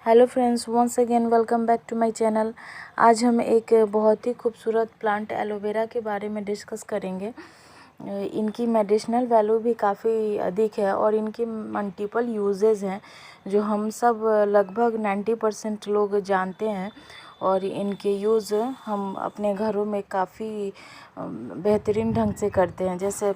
Hello friends, once again welcome back to my channel. आज हम एक बहुत ही खूबसूरत प्लांट एलोवेरा के बारे में डिस्कस करेंगे। इनकी मेडिसिनल वैल्यू भी काफ़ी अधिक है और इनकी मल्टीपल यूजेस हैं जो हम सब लगभग 90% लोग जानते हैं और इनके यूज़ हम अपने घरों में काफ़ी बेहतरीन ढंग से करते हैं। जैसे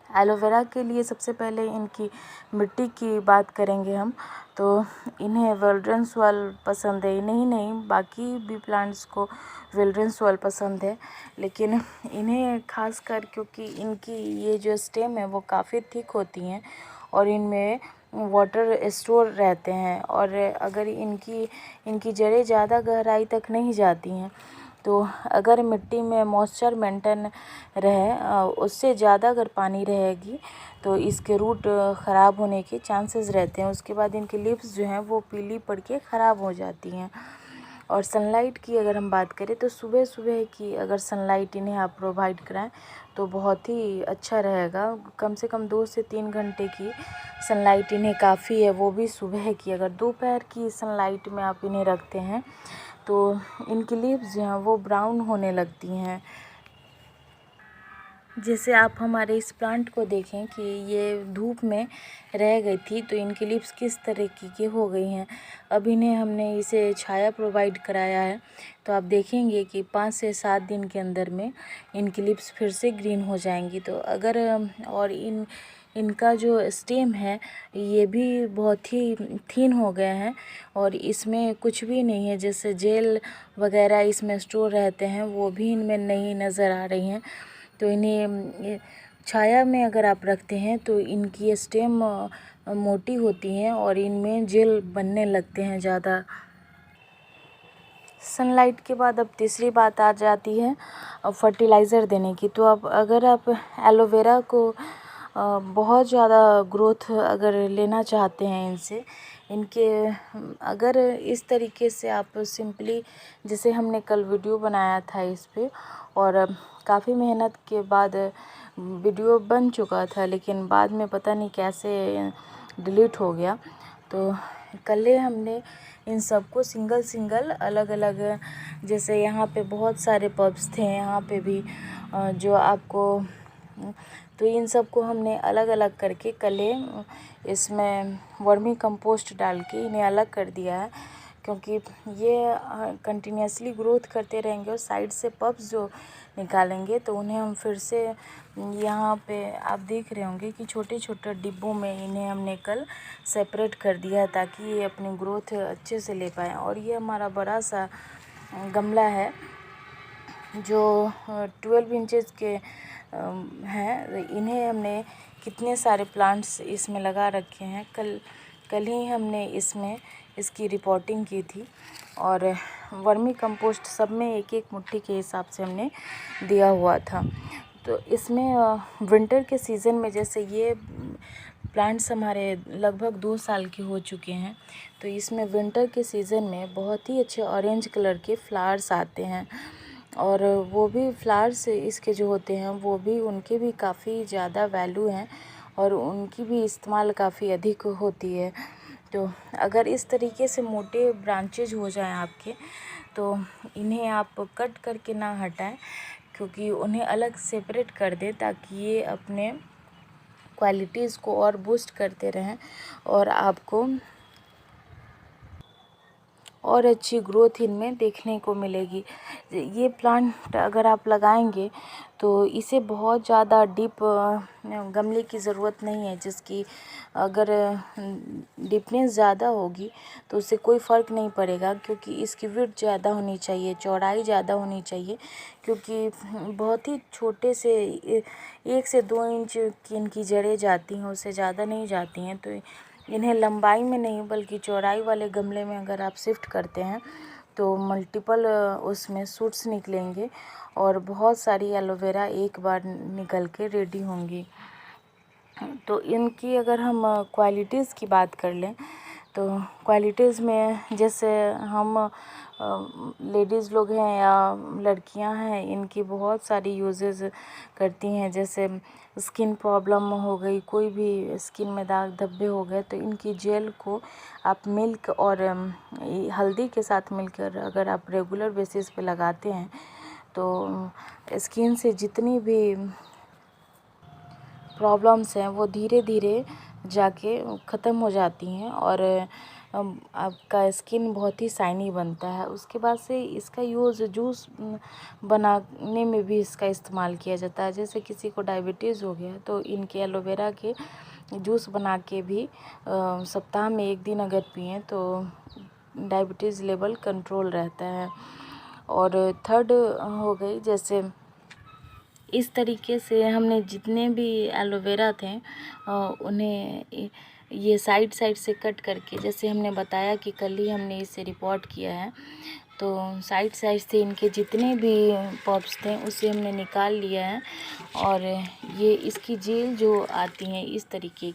एलोवेरा के लिए सबसे पहले इनकी मिट्टी की बात करेंगे हम, तो इन्हें विल्डरनेस सॉइल पसंद है। इन्हें ही नहीं, बाकी भी प्लांट्स को विल्डरनेस सॉइल पसंद है, लेकिन इन्हें खासकर क्योंकि इनकी ये जो स्टेम है वो काफ़ी थिक होती हैं और इनमें वाटर स्टोर रहते हैं और अगर इनकी जड़ें ज़्यादा गहराई तक नहीं जाती हैं तो अगर मिट्टी में मॉइस्चर मेंटेन रहे, उससे ज़्यादा अगर पानी रहेगी तो इसके रूट ख़राब होने के चांसेस रहते हैं। उसके बाद इनकी लीव्स जो हैं वो पीली पड़ के ख़राब हो जाती हैं। और सनलाइट की अगर हम बात करें तो सुबह सुबह की अगर सनलाइट इन्हें आप प्रोवाइड कराएं तो बहुत ही अच्छा रहेगा। कम से कम 2 से 3 घंटे की सनलाइट इन्हें काफ़ी है, वो भी सुबह की। अगर दोपहर की सनलाइट में आप इन्हें रखते हैं तो इनकी लीव्स जो हैं वो ब्राउन होने लगती हैं। जैसे आप हमारे इस प्लांट को देखें कि ये धूप में रह गई थी तो इनकी लीव्स किस तरीके की हो गई हैं। अब इन्हें हमने इसे छाया प्रोवाइड कराया है तो आप देखेंगे कि 5 से 7 दिन के अंदर में इनकी लीव्स फिर से ग्रीन हो जाएंगी। तो अगर और इनका जो स्टेम है ये भी बहुत ही थिन हो गए हैं और इसमें कुछ भी नहीं है, जैसे जेल वगैरह इसमें स्टोर रहते हैं वो भी इनमें नहीं नज़र आ रही हैं। तो इन्हें छाया में अगर आप रखते हैं तो इनकी स्टेम मोटी होती हैं और इनमें जेल बनने लगते हैं ज़्यादा। सनलाइट के बाद अब तीसरी बात आ जाती है फर्टिलाइज़र देने की। तो अब अगर आप एलोवेरा को बहुत ज़्यादा ग्रोथ अगर लेना चाहते हैं इनके अगर इस तरीके से आप सिंपली, जैसे हमने कल वीडियो बनाया था इस पे और काफ़ी मेहनत के बाद वीडियो बन चुका था, लेकिन बाद में पता नहीं कैसे डिलीट हो गया। तो कल हमने इन सबको सिंगल सिंगल अलग अलग, जैसे यहाँ पे बहुत सारे पब्स थे, यहाँ पे भी जो आपको, तो इन सबको हमने अलग अलग करके कल इसमें वर्मी कंपोस्ट डाल के इन्हें अलग कर दिया है, क्योंकि ये कंटिन्यूसली ग्रोथ करते रहेंगे और साइड से पब्स जो निकालेंगे तो उन्हें हम फिर से यहाँ पे आप देख रहे होंगे कि छोटे छोटे डिब्बों में इन्हें हमने कल सेपरेट कर दिया ताकि ये अपनी ग्रोथ अच्छे से ले पाएँ। और ये हमारा बड़ा सा गमला है जो 12 इंचेस के हैं। इन्हें हमने कितने सारे प्लांट्स इसमें लगा रखे हैं। कल ही हमने इसमें इसकी रिपोर्टिंग की थी और वर्मी कंपोस्ट सब में एक एक मुट्ठी के हिसाब से हमने दिया हुआ था। तो इसमें विंटर के सीज़न में, जैसे ये प्लांट्स हमारे लगभग 2 साल के हो चुके हैं, तो इसमें विंटर के सीज़न में बहुत ही अच्छे ऑरेंज कलर के फ्लावर्स आते हैं और वो भी फ्लावर्स इसके जो होते हैं वो भी, उनके भी काफ़ी ज़्यादा वैल्यू हैं और उनकी भी इस्तेमाल काफ़ी अधिक होती है। तो अगर इस तरीके से मोटे ब्रांचेज हो जाएं आपके तो इन्हें आप कट करके ना हटाएं, क्योंकि उन्हें अलग सेपरेट कर दें ताकि ये अपने क्वालिटीज़ को और बूस्ट करते रहें और आपको और अच्छी ग्रोथ इनमें देखने को मिलेगी। ये प्लांट अगर आप लगाएंगे तो इसे बहुत ज़्यादा डीप गमले की ज़रूरत नहीं है, जिसकी अगर डीपनेस ज़्यादा होगी तो उससे कोई फ़र्क नहीं पड़ेगा, क्योंकि इसकी विड्थ ज़्यादा होनी चाहिए, चौड़ाई ज़्यादा होनी चाहिए, क्योंकि बहुत ही छोटे से 1 से 2 इंच की इनकी जड़ें जाती हैं, उससे ज़्यादा नहीं जाती हैं। तो इन्हें लंबाई में नहीं बल्कि चौड़ाई वाले गमले में अगर आप शिफ्ट करते हैं तो मल्टीपल उसमें शूट्स निकलेंगे और बहुत सारी एलोवेरा एक बार निकल के रेडी होंगी। तो इनकी अगर हम क्वालिटीज़ की बात कर लें तो क्वालिटीज़ में जैसे हम लेडीज़ लोग हैं या लड़कियां हैं, इनकी बहुत सारी यूजेस करती हैं। जैसे स्किन प्रॉब्लम हो गई, कोई भी स्किन में दाग धब्बे हो गए, तो इनकी जेल को आप मिल्क और हल्दी के साथ मिलकर अगर आप रेगुलर बेसिस पे लगाते हैं तो स्किन से जितनी भी प्रॉब्लम्स हैं वो धीरे धीरे जाके ख़त्म हो जाती हैं और आपका स्किन बहुत ही शाइनी बनता है। उसके बाद से इसका यूज़ जूस बनाने में भी इसका इस्तेमाल किया जाता है। जैसे किसी को डायबिटीज़ हो गया तो इनके एलोवेरा के जूस बना के भी सप्ताह में 1 दिन अगर पिएं तो डायबिटीज़ लेवल कंट्रोल रहता है। और थर्ड हो गई, जैसे इस तरीके से हमने जितने भी एलोवेरा थे उन्हें ये साइड से कट करके, जैसे हमने बताया कि कल ही हमने इसे रिपोर्ट किया है, तो साइड से इनके जितने भी पॉप्स थे उसे हमने निकाल लिया है। और ये इसकी जेल जो आती हैं इस तरीके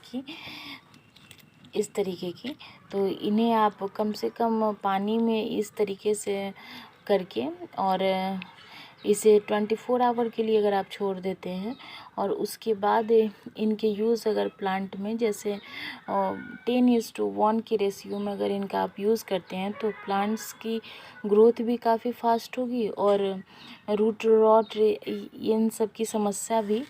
की, तो इन्हें आप कम से कम पानी में इस तरीके से करके और इसे 24 आवर के लिए अगर आप छोड़ देते हैं और उसके बाद इनके यूज़ अगर प्लांट में जैसे 10:1 की रेशियो में अगर इनका आप यूज़ करते हैं तो प्लांट्स की ग्रोथ भी काफ़ी फास्ट होगी और रूट रॉट इन सब की समस्या भी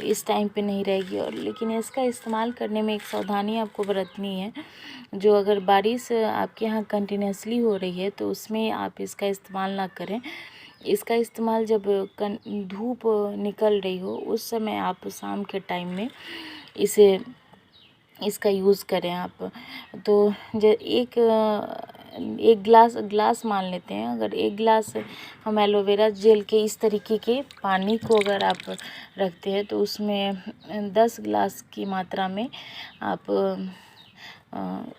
इस टाइम पे नहीं रहेगी। और लेकिन इसका इस्तेमाल करने में एक सावधानी आपको बरतनी है। जो अगर बारिश आपके यहाँ कंटिन्यूसली हो रही है तो उसमें आप इसका इस्तेमाल ना करें। इसका इस्तेमाल जब धूप निकल रही हो उस समय आप शाम के टाइम में इसका यूज़ करें आप। तो एक ग्लास मान लेते हैं, अगर 1 ग्लास हम एलोवेरा जेल के इस तरीके के पानी को अगर आप रखते हैं तो उसमें 10 ग्लास की मात्रा में आप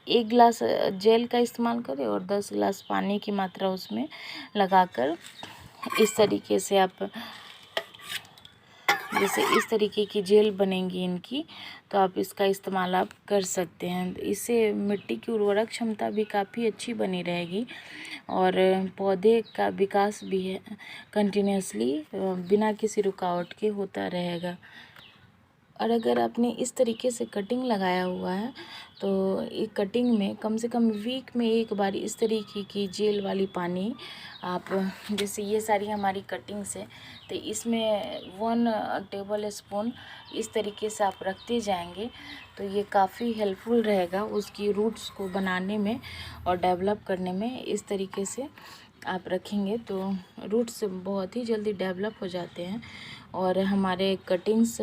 1 ग्लास जेल का इस्तेमाल करें और 10 ग्लास पानी की मात्रा उसमें लगाकर इस तरीके से आप, जैसे इस तरीके की जेल बनेंगी इनकी, तो आप इसका इस्तेमाल आप कर सकते हैं। इससे मिट्टी की उर्वरक क्षमता भी काफ़ी अच्छी बनी रहेगी और पौधे का विकास भी है कंटिन्यूसली बिना किसी रुकावट के होता रहेगा। और अगर आपने इस तरीके से कटिंग लगाया हुआ है तो एक कटिंग में कम से कम वीक में एक बार इस तरीके की जेल वाली पानी आप, जैसे ये सारी हमारी कटिंग्स है तो इसमें 1 टेबल स्पून इस तरीके से आप रखते जाएंगे तो ये काफ़ी हेल्पफुल रहेगा उसकी रूट्स को बनाने में और डेवलप करने में। इस तरीके से आप रखेंगे तो रूट्स बहुत ही जल्दी डेवलप हो जाते हैं और हमारे कटिंग्स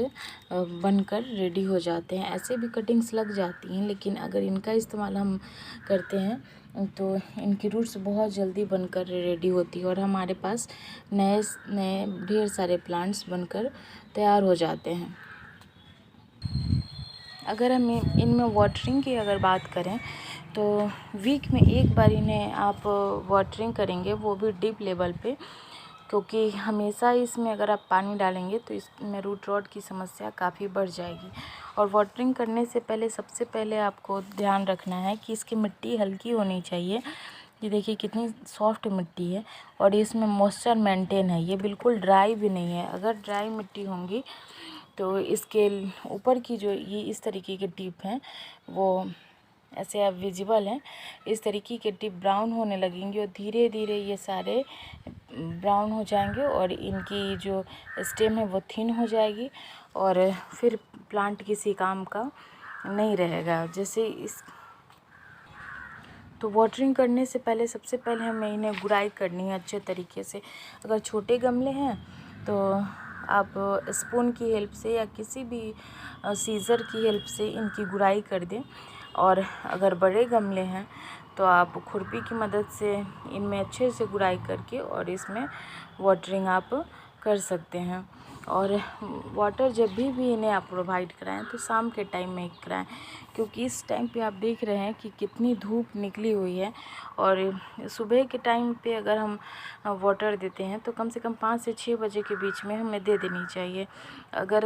बनकर रेडी हो जाते हैं। ऐसे भी कटिंग्स लग जाती हैं लेकिन अगर इनका इस्तेमाल हम करते हैं तो इनकी रूट्स बहुत जल्दी बनकर रेडी होती है और हमारे पास नए नए ढेर सारे प्लांट्स बनकर तैयार हो जाते हैं। अगर हम इनमें वाटरिंग की अगर बात करें तो वीक में एक बार इन्हें आप वाटरिंग करेंगे, वो भी डीप लेवल पे, क्योंकि हमेशा इसमें अगर आप पानी डालेंगे तो इसमें रूट रॉट की समस्या काफ़ी बढ़ जाएगी। और वाटरिंग करने से पहले सबसे पहले आपको ध्यान रखना है कि इसकी मिट्टी हल्की होनी चाहिए। ये देखिए कितनी सॉफ्ट मिट्टी है और इसमें मॉइस्चर मेंटेन है, ये बिल्कुल ड्राई भी नहीं है। अगर ड्राई मिट्टी होंगी तो इसके ऊपर की जो ये इस तरीके के टिप हैं वो ऐसे अब विजिबल हैं, इस तरीके के टिप ब्राउन होने लगेंगे और धीरे धीरे ये सारे ब्राउन हो जाएंगे और इनकी जो स्टेम है वो थिन हो जाएगी और फिर प्लांट किसी काम का नहीं रहेगा। जैसे इस तो वाटरिंग करने से पहले सबसे पहले हमें इन्हें गुड़ाई करनी है अच्छे तरीके से। अगर छोटे गमले हैं तो आप स्पून की हेल्प से या किसी भी सीज़र की हेल्प से इनकी गुड़ाई कर दें और अगर बड़े गमले हैं तो आप खुरपी की मदद से इनमें अच्छे से गुड़ाई करके और इसमें वाटरिंग आप कर सकते हैं। और वाटर जब भी इन्हें आप प्रोवाइड कराएं तो शाम के टाइम में कराएं, क्योंकि इस टाइम पे आप देख रहे हैं कि कितनी धूप निकली हुई है और सुबह के टाइम पे अगर हम वाटर देते हैं तो कम से कम 5 से 6 बजे के बीच में हमें दे देनी चाहिए। अगर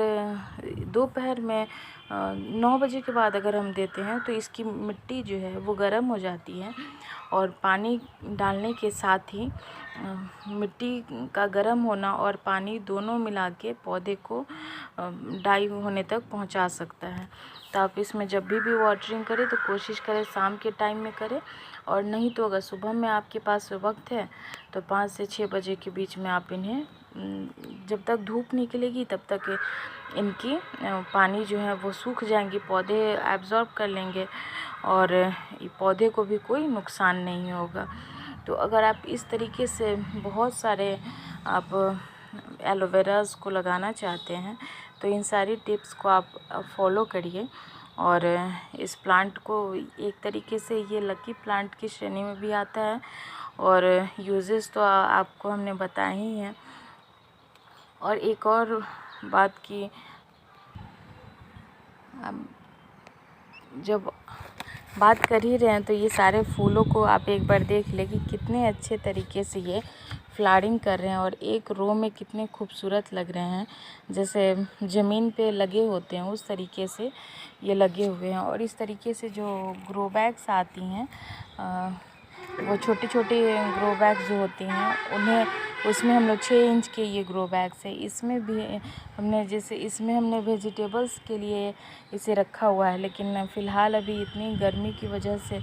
दोपहर में 9 बजे के बाद अगर हम देते हैं तो इसकी मिट्टी जो है वो गर्म हो जाती है, और पानी डालने के साथ ही मिट्टी का गर्म होना और पानी दोनों मिला के पौधे को डाई होने तक पहुंचा सकता है। तो आप इसमें जब भी वाटरिंग करें तो कोशिश करें शाम के टाइम में करें, और नहीं तो अगर सुबह में आपके पास वक्त है तो 5 से 6 बजे के बीच में आप इन्हें, जब तक धूप निकलेगी तब तक इनकी पानी जो है वो सूख जाएंगी, पौधे एब्जॉर्ब कर लेंगे और पौधे को भी कोई नुकसान नहीं होगा। तो अगर आप इस तरीके से बहुत सारे आप एलोवेरास को लगाना चाहते हैं तो इन सारी टिप्स को आप फॉलो करिए। और इस प्लांट को एक तरीके से ये लकी प्लांट की श्रेणी में भी आता है, और यूजेस तो आपको हमने बताए ही हैं। और एक और बात की, जब बात कर ही रहे हैं तो ये सारे फूलों को आप एक बार देख लें कि कितने अच्छे तरीके से ये फ्लावरिंग कर रहे हैं और एक रो में कितने खूबसूरत लग रहे हैं, जैसे ज़मीन पे लगे होते हैं उस तरीके से ये लगे हुए हैं। और इस तरीके से जो ग्रो बैग्स आती हैं, वो छोटी छोटी ग्रो बैग्स जो होती हैं उन्हें, उसमें हम लोग 6 इंच के ये ग्रो बैग्स है, इसमें भी हमने, जैसे इसमें हमने वेजिटेबल्स के लिए इसे रखा हुआ है, लेकिन फ़िलहाल अभी इतनी गर्मी की वजह से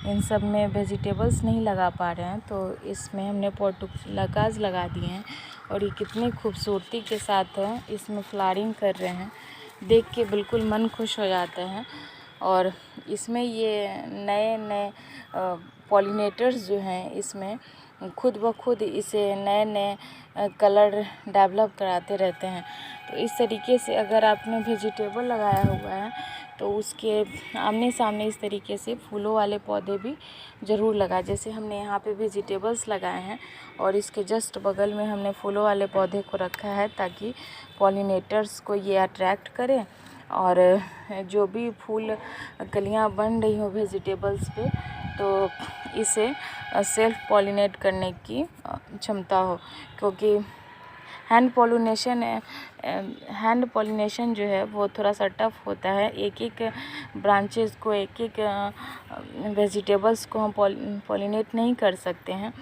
इन सब में वेजिटेबल्स नहीं लगा पा रहे हैं, तो इसमें हमने पोर्टुलाकास लगा दिए हैं। और ये कितनी खूबसूरती के साथ इसमें फ्लावरिंग कर रहे हैं, देख के बिल्कुल मन खुश हो जाता है। और इसमें ये नए नए पॉलिनेटर्स जो हैं इसमें खुद ब खुद इसे नए नए कलर डेवलप कराते रहते हैं। तो इस तरीके से अगर आपने वेजिटेबल लगाया हुआ है तो उसके आमने सामने इस तरीके से फूलों वाले पौधे भी ज़रूर लगाएं। जैसे हमने यहाँ पे वेजिटेबल्स लगाए हैं और इसके जस्ट बगल में हमने फूलों वाले पौधे को रखा है ताकि पॉलिनेटर्स को ये अट्रैक्ट करें, और जो भी फूल कलियाँ बन रही हो वेजिटेबल्स पे तो इसे सेल्फ पॉलिनेट करने की क्षमता हो, क्योंकि हैंड पॉलिनेशन जो है वो थोड़ा सा टफ होता है। एक एक ब्रांचेस को, एक एक वेजिटेबल्स को हम पॉलिनेट नहीं कर सकते हैं,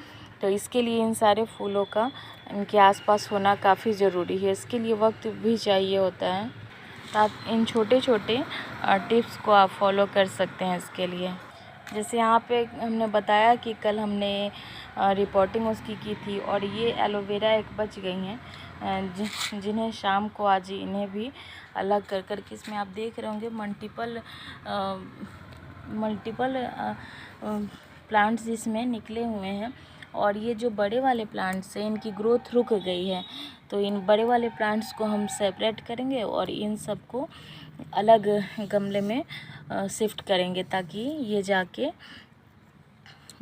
तो इसके लिए इन सारे फूलों का इनके आसपास होना काफ़ी ज़रूरी है। इसके लिए वक्त भी चाहिए होता है, तो आप इन छोटे छोटे टिप्स को आप फॉलो कर सकते हैं इसके लिए। जैसे यहाँ पे हमने बताया कि कल हमने रिपोर्टिंग उसकी की थी, और ये एलोवेरा एक बच गई हैं जिन्हें शाम को आज इन्हें भी अलग कर कर के, इसमें आप देख रहे होंगे मल्टीपल प्लांट्स इसमें निकले हुए हैं। और ये जो बड़े वाले प्लांट्स हैं इनकी ग्रोथ रुक गई है, तो इन बड़े वाले प्लांट्स को हम सेपरेट करेंगे और इन सब को अलग गमले में शिफ्ट करेंगे ताकि ये जाके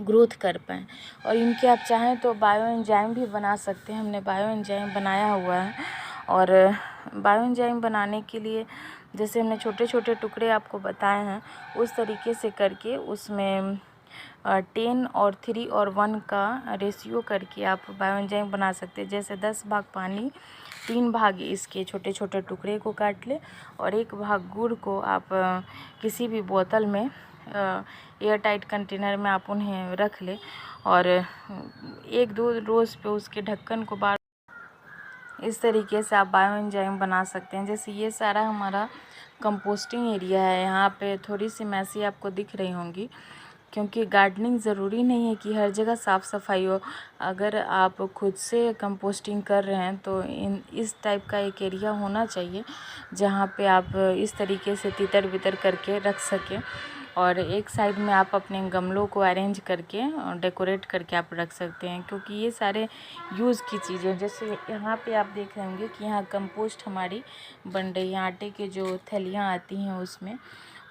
ग्रोथ कर पाएँ। और इनके आप चाहें तो बायो एंजाइम भी बना सकते हैं, हमने बायो एंजाइम बनाया हुआ है। और बायो एंजाइम बनाने के लिए जैसे हमने छोटे छोटे टुकड़े आपको बताए हैं उस तरीके से करके उसमें 10 और 3 और 1 का रेशियो करके आप बायो एंजाइम बना सकते हैं। जैसे 10 भाग पानी, 3 भाग इसके छोटे छोटे टुकड़े को काट ले और 1 भाग गुड़ को आप किसी भी बोतल में एयर टाइट कंटेनर में आप उन्हें रख ले, और 1-2 रोज़ पे उसके ढक्कन को बार इस तरीके से आप बायो एंजाइम बना सकते हैं। जैसे ये सारा हमारा कंपोस्टिंग एरिया है, यहाँ पे थोड़ी सी मैसी आपको दिख रही होंगी क्योंकि गार्डनिंग ज़रूरी नहीं है कि हर जगह साफ़ सफाई हो। अगर आप खुद से कंपोस्टिंग कर रहे हैं तो इस टाइप का एक एरिया होना चाहिए जहाँ पे आप इस तरीके से तितर बितर करके रख सकें, और एक साइड में आप अपने गमलों को अरेंज करके और डेकोरेट करके आप रख सकते हैं, क्योंकि ये सारे यूज़ की चीज़ें। जैसे यहाँ पे आप देख रहे होंगे कि यहाँ कंपोस्ट हमारी बन रही है, आटे के जो थैलियाँ आती हैं उसमें।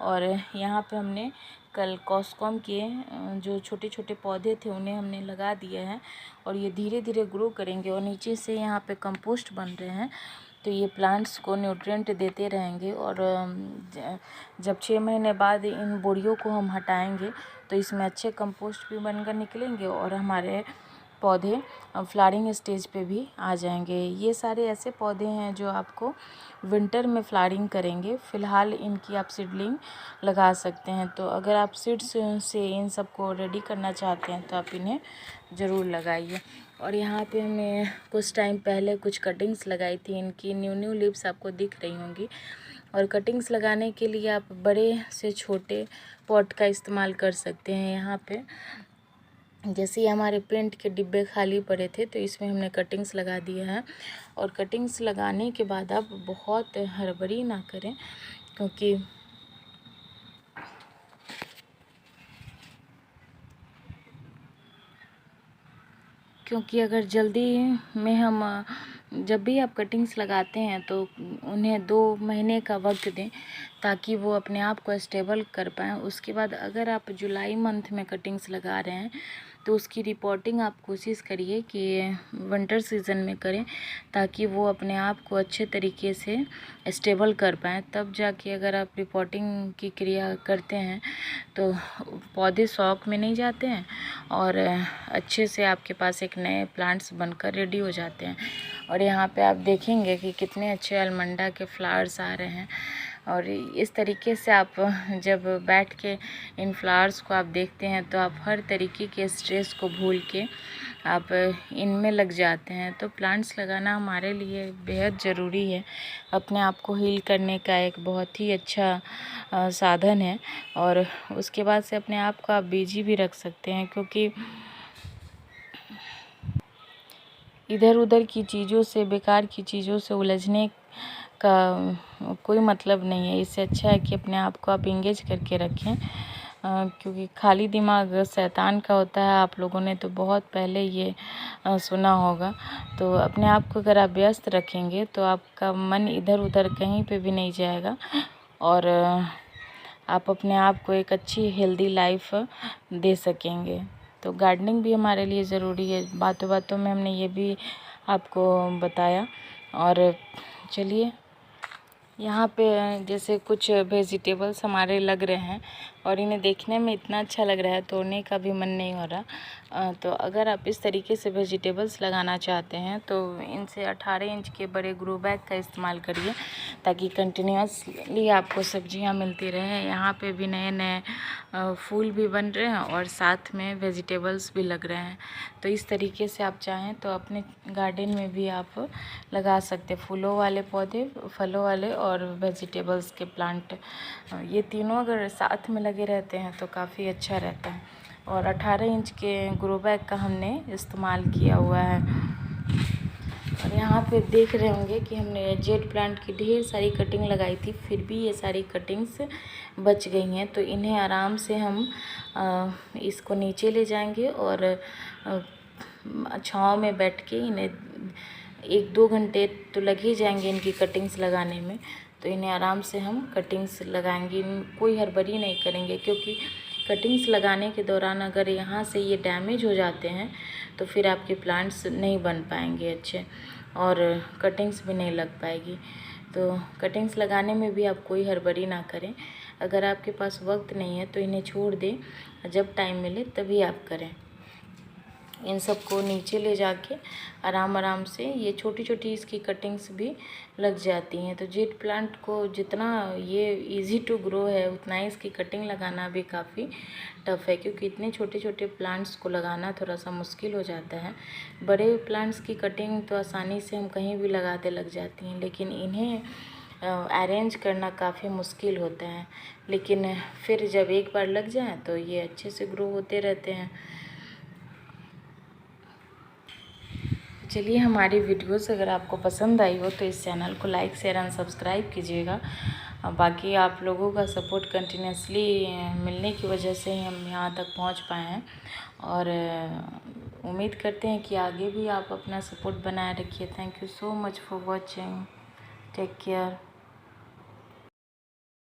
और यहाँ पे हमने कल कॉस्कॉम के जो छोटे छोटे पौधे थे उन्हें हमने लगा दिए हैं और ये धीरे धीरे ग्रो करेंगे और नीचे से यहाँ पे कंपोस्ट बन रहे हैं, तो ये प्लांट्स को न्यूट्रिएंट देते रहेंगे। और जब 6 महीने बाद इन बोरियों को हम हटाएंगे तो इसमें अच्छे कंपोस्ट भी बनकर निकलेंगे और हमारे पौधे फ्लावरिंग स्टेज पे भी आ जाएंगे। ये सारे ऐसे पौधे हैं जो आपको विंटर में फ्लावरिंग करेंगे। फ़िलहाल इनकी आप सीडलिंग लगा सकते हैं। तो अगर आप सीड्स से इन सबको रेडी करना चाहते हैं तो आप इन्हें ज़रूर लगाइए। और यहाँ पे हमने कुछ टाइम पहले कुछ कटिंग्स लगाई थी, इनकी न्यू लीव्स आपको दिख रही होंगी। और कटिंग्स लगाने के लिए आप बड़े से छोटे पॉट का इस्तेमाल कर सकते हैं। यहाँ पे जैसे ही हमारे पेंट के डिब्बे खाली पड़े थे तो इसमें हमने कटिंग्स लगा दिया है। और कटिंग्स लगाने के बाद आप बहुत हड़बड़ी ना करें, क्योंकि अगर जल्दी में हम जब भी आप कटिंग्स लगाते हैं तो उन्हें 2 महीने का वक्त दें ताकि वो अपने आप को स्टेबल कर पाएँ। उसके बाद अगर आप जुलाई मंथ में कटिंग्स लगा रहे हैं तो उसकी रिपोर्टिंग आप कोशिश करिए कि विंटर सीज़न में करें ताकि वो अपने आप को अच्छे तरीके से स्टेबल कर पाएँ। तब जाके अगर आप रिपोर्टिंग की क्रिया करते हैं तो पौधे शौक में नहीं जाते हैं और अच्छे से आपके पास एक नए प्लांट्स बनकर रेडी हो जाते हैं। और यहाँ पे आप देखेंगे कि कितने अच्छे अलमंडा के फ्लावर्स आ रहे हैं। और इस तरीके से आप जब बैठ के इन फ्लावर्स को आप देखते हैं तो आप हर तरीके के स्ट्रेस को भूल के आप इनमें लग जाते हैं। तो प्लांट्स लगाना हमारे लिए बेहद ज़रूरी है, अपने आप को हील करने का एक बहुत ही अच्छा साधन है। और उसके बाद से अपने आप को आप बिजी भी रख सकते हैं, क्योंकि इधर उधर की चीज़ों से, बेकार की चीज़ों से उलझने का कोई मतलब नहीं है। इससे अच्छा है कि अपने आप को आप इंगेज करके रखें, क्योंकि खाली दिमाग शैतान का होता है। आप लोगों ने तो बहुत पहले ये सुना होगा। तो अपने आप को अगर आप व्यस्त रखेंगे तो आपका मन इधर उधर कहीं पे भी नहीं जाएगा और आप अपने आप को एक अच्छी हेल्दी लाइफ दे सकेंगे। तो गार्डनिंग भी हमारे लिए ज़रूरी है। बातों बातों में हमने ये भी आपको बताया। और चलिए, यहाँ पे जैसे कुछ वेजिटेबल्स हमारे लग रहे हैं और इन्हें देखने में इतना अच्छा लग रहा है, तोड़ने का भी मन नहीं हो रहा। तो अगर आप इस तरीके से वेजिटेबल्स लगाना चाहते हैं तो इनसे 18 इंच के बड़े ग्रो बैग का इस्तेमाल करिए ताकि कंटिन्यूसली आपको सब्जियां मिलती रहें। यहाँ पे भी नए नए फूल भी बन रहे हैं और साथ में वेजिटेबल्स भी लग रहे हैं। तो इस तरीके से आप चाहें तो अपने गार्डन में भी आप लगा सकते, फूलों वाले पौधे, फलों वाले और वेजिटेबल्स के प्लांट। ये तीनों अगर साथ में लगे रहते हैं तो काफ़ी अच्छा रहता है। और 18 इंच के ग्रो बैग का हमने इस्तेमाल किया हुआ है। और यहाँ पे देख रहे होंगे कि हमने जेड प्लांट की ढेर सारी कटिंग लगाई थी, फिर भी ये सारी कटिंग्स बच गई हैं। तो इन्हें आराम से हम इसको नीचे ले जाएंगे और छाँव में बैठ के इन्हें 1-2 घंटे तो लग ही जाएंगे इनकी कटिंग्स लगाने में। तो इन्हें आराम से हम कटिंग्स लगाएंगे, कोई हड़बड़ी नहीं करेंगे, क्योंकि कटिंग्स लगाने के दौरान अगर यहाँ से ये डैमेज हो जाते हैं तो फिर आपके प्लांट्स नहीं बन पाएंगे अच्छे और कटिंग्स भी नहीं लग पाएगी। तो कटिंग्स लगाने में भी आप कोई हड़बड़ी ना करें। अगर आपके पास वक्त नहीं है तो इन्हें छोड़ दें, जब टाइम मिले तभी आप करें। इन सबको नीचे ले जाके आराम से, ये छोटी छोटी इसकी कटिंग्स भी लग जाती हैं। तो जेड प्लांट को जितना ये इजी टू ग्रो है उतना ही इसकी कटिंग लगाना भी काफ़ी टफ़ है, क्योंकि इतने छोटे छोटे प्लांट्स को लगाना थोड़ा सा मुश्किल हो जाता है। बड़े प्लांट्स की कटिंग तो आसानी से हम कहीं भी लगाते लग जाती हैं, लेकिन इन्हें अरेंज करना काफ़ी मुश्किल होता है। लेकिन फिर जब एक बार लग जाए तो ये अच्छे से ग्रो होते रहते हैं। चलिए, हमारी वीडियोस अगर आपको पसंद आई हो तो इस चैनल को लाइक शेयर एंड सब्सक्राइब कीजिएगा। बाकी आप लोगों का सपोर्ट कंटिन्यूसली मिलने की वजह से ही हम यहाँ तक पहुँच पाए हैं और उम्मीद करते हैं कि आगे भी आप अपना सपोर्ट बनाए रखिए। Thank you so much for watching. Take care.